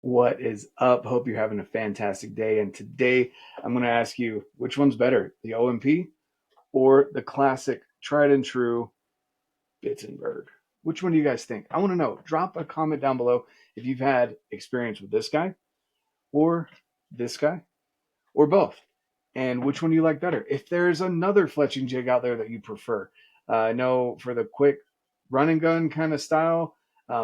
What is up? Hope you're having a fantastic day. And today I'm going to ask you, which one's better, the OMP or the classic tried and true Bitzenberg? Which one do you guys think? I want to know. Drop a comment down below if you've had experience with this guy or this guy or both. And which one do you like better? If there's another fletching jig out there that you prefer. I know for the quick run and gun kind of style,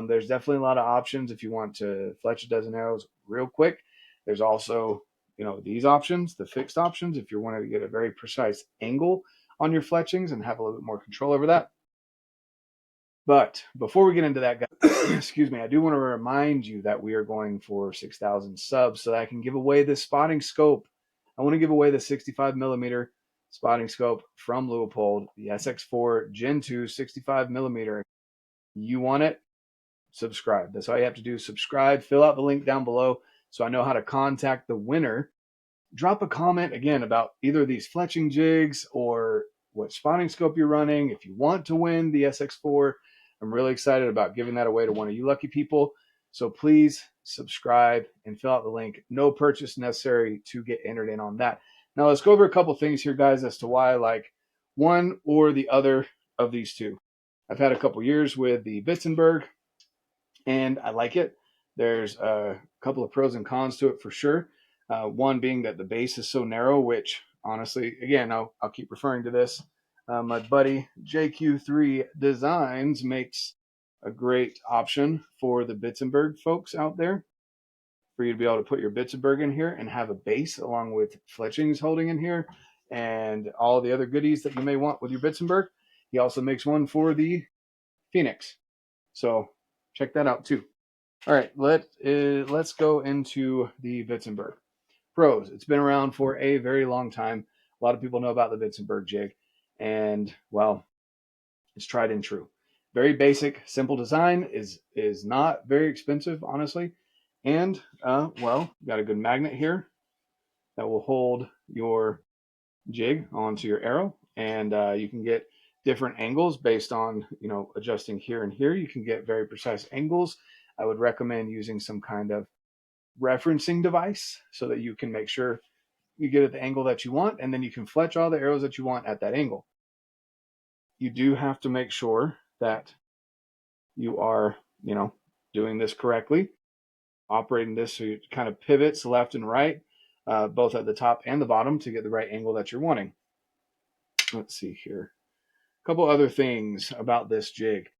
there's definitely a lot of options if you want to fletch a dozen arrows real quick. There's also, these options, the fixed options, if you're wanting to get a very precise angle on your fletchings and have a little bit more control over that. But before we get into that, guys, excuse me, I do want to remind you that we are going for 6,000 subs so that I can give away this spotting scope. I want to give away the 65 millimeter spotting scope from Leupold, the SX4 Gen 2 65 millimeter. You want it? Subscribe. That's all you have to do. Subscribe. Fill out the link down below so I know how to contact the winner. Drop a comment again about either of these fletching jigs or what spotting scope you're running. If you want to win the SX4, I'm really excited about giving that away to one of you lucky people. So please subscribe and fill out the link. No purchase necessary to get entered in on that. Now let's go over a couple things here, guys, as to why I like one or the other of these two. I've had a couple years with the Bitsenberg, and I like it. There's a couple of pros and cons to it for sure. One being that the base is so narrow, which honestly, again, I'll keep referring to this. My buddy JQ3 Designs makes a great option for the Bitsenberg folks out there for you to be able to put your Bitsenberg in here and have a base along with fletchings holding in here and all the other goodies that you may want with your Bitsenberg. He also makes one for the Phoenix. So check that out too. All right, let's go into the Bitsenberg. Pros, it's been around for a very long time. A lot of people know about the Bitsenberg jig, and well, it's tried and true. Very basic, simple design, is not very expensive, honestly. And well, got a good magnet here that will hold your jig onto your arrow, and you can get different angles based on adjusting here and here. You can get very precise angles. I would recommend using some kind of referencing device so that you can make sure you get at the angle that you want, and then you can fletch all the arrows that you want at that angle. You do have to make sure that you are, doing this correctly, operating this so it kind of pivots left and right, both at the top and the bottom to get the right angle that you're wanting. Let's see here. A couple other things about this jig.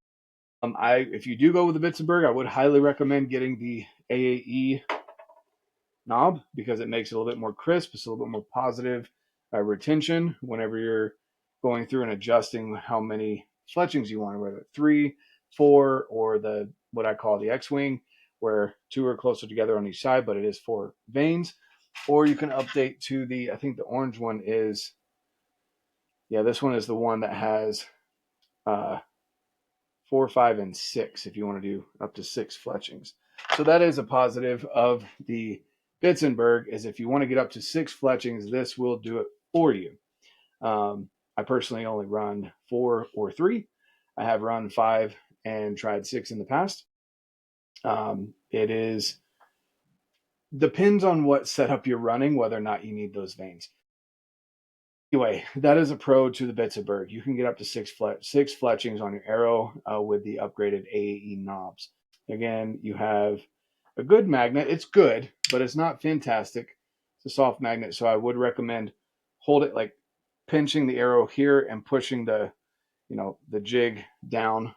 If you do go with the Bitzenberg, I would highly recommend getting the AAE knob because it makes it a little bit more crisp. It's a little bit more positive retention whenever you're going through and adjusting how many fletchings you want, whether 3, 4, or the what I call the X-wing, where 2 are closer together on each side, but it is 4 vanes. Or you can update to the, I think the orange one is, yeah, this one is the one that has 4, 5, and 6 if you want to do up to 6 fletchings. So that is a positive of the Bitzenberg, is if you want to get up to 6 fletchings, this will do it for you. I personally only run 4 or 3. I have run 5 and tried 6 in the past. It depends on what setup you're running, whether or not you need those vanes. Anyway, that is a pro to the Bitzenberg. You can get up to 6 fletchings on your arrow with the upgraded AAE knobs. Again, you have a good magnet. It's good, but it's not fantastic. It's a soft magnet, so I would recommend hold it like pinching the arrow here and pushing the jig down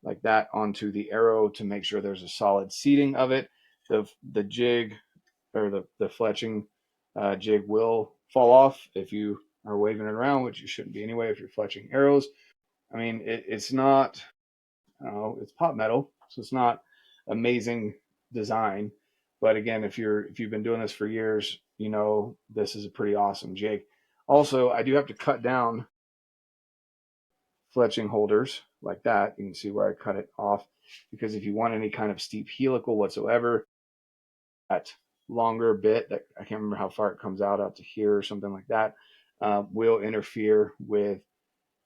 like that onto the arrow to make sure there's a solid seating of it. The jig or the fletching jig will fall off if you are waving it around, which you shouldn't be anyway if you're fletching arrows. I mean, it's not, it's pot metal, so it's not amazing design. But again, if you've been doing this for years, this is a pretty awesome jig. Also, I do have to cut down fletching holders like that. You can see where I cut it off, because if you want any kind of steep helical whatsoever, that longer bit that I can't remember how far it comes out to here or something like that, will interfere with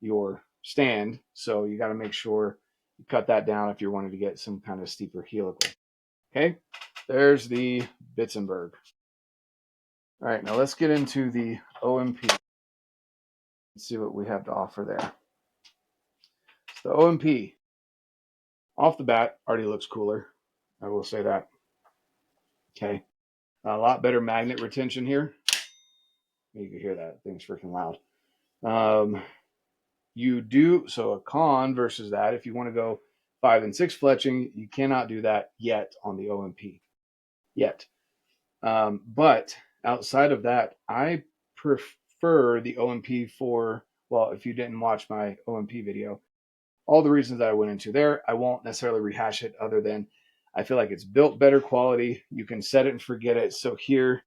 your stand. So you got to make sure you cut that down if you're wanting to get some kind of steeper helical. Okay, there's the Bitsenberg. All right, now let's get into the OMP. Let's see what we have to offer there. So the OMP, off the bat, already looks cooler. I will say that. Okay. A lot better magnet retention here. You can hear that. Thing's freaking loud. So a con versus that, if you want to go 5 and 6 fletching, you cannot do that yet on the OMP. Yet. But outside of that, I prefer the OMP for, well, if you didn't watch my OMP video, all the reasons that I went into there, I won't necessarily rehash it other than I feel like it's built better quality. You can set it and forget it. So here,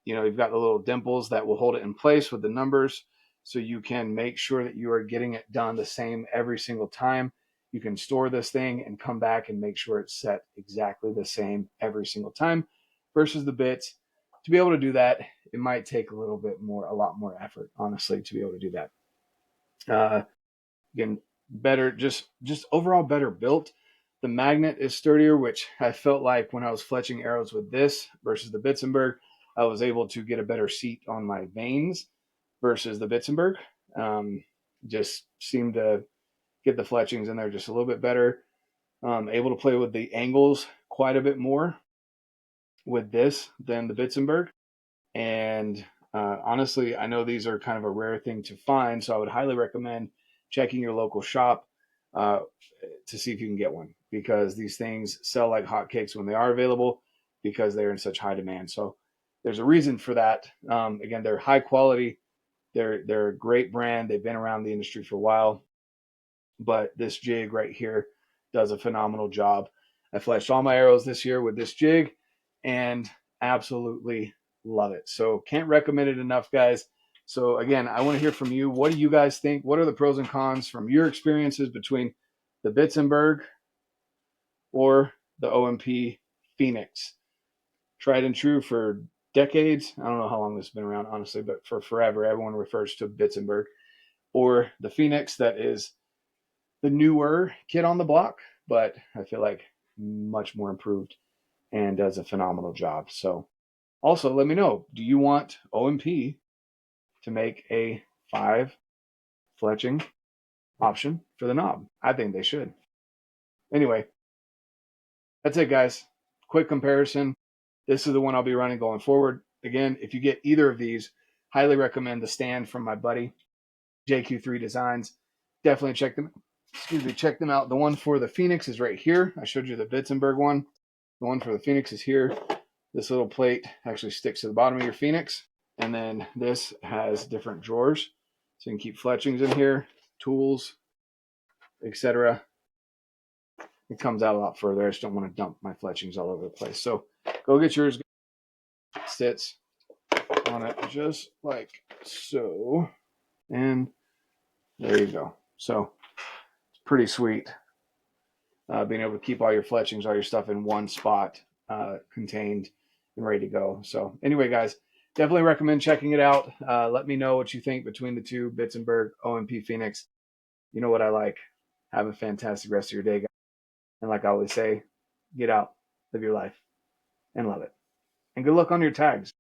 you've got the little dimples that will hold it in place with the numbers. So you can make sure that you are getting it done the same every single time. You can store this thing and come back and make sure it's set exactly the same every single time versus the bits. To be able to do that, it might take a lot more effort, honestly, to be able to do that. Again, better, just overall better built. The magnet is sturdier, which I felt like when I was fletching arrows with this versus the Bitsenberg, I was able to get a better seat on my vanes versus the Bitsenberg. Just seemed to get the fletchings in there just a little bit better. Able to play with the angles quite a bit more with this than the Bitsenberg. And honestly, I know these are kind of a rare thing to find, so I would highly recommend checking your local shop to see if you can get one, because these things sell like hotcakes when they are available because they're in such high demand. So there's a reason for that. Again, they're high quality. They're a great brand. They've been around the industry for a while, but this jig right here does a phenomenal job. I fletched all my arrows this year with this jig and absolutely love it. So can't recommend it enough, guys. So again, I want to hear from you. What do you guys think? What are the pros and cons from your experiences between the Bitzenburg or the OMP Phoenix? Tried and true for decades. I don't know how long this has been around, honestly, but for forever, everyone refers to Bitzenburg. Or the Phoenix, that is the newer kid on the block, but I feel like much more improved and does a phenomenal job. So also let me know, do you want OMP to make a 5 fletching option for the knob? I think they should. Anyway, that's it, guys. Quick comparison. This is the one I'll be running going forward. Again, if you get either of these, highly recommend the stand from my buddy JQ3 Designs. Definitely check them out. The one for the Phoenix is right here. I showed you the Bitsenberg one. The one for the Phoenix is here. This little plate actually sticks to the bottom of your Phoenix. And then this has different drawers. So you can keep fletchings in here, tools, etc. It comes out a lot further. I just don't want to dump my fletchings all over the place. So go get yours. It sits on it just like so. And there you go. So it's pretty sweet. Being able to keep all your fletchings, all your stuff in one spot, contained and ready to go. So anyway, guys, definitely recommend checking it out. Let me know what you think between the two, Bitzenburg, OMP Phoenix. You know what I like. Have a fantastic rest of your day, guys. And like I always say, get out, live your life, and love it. And good luck on your tags.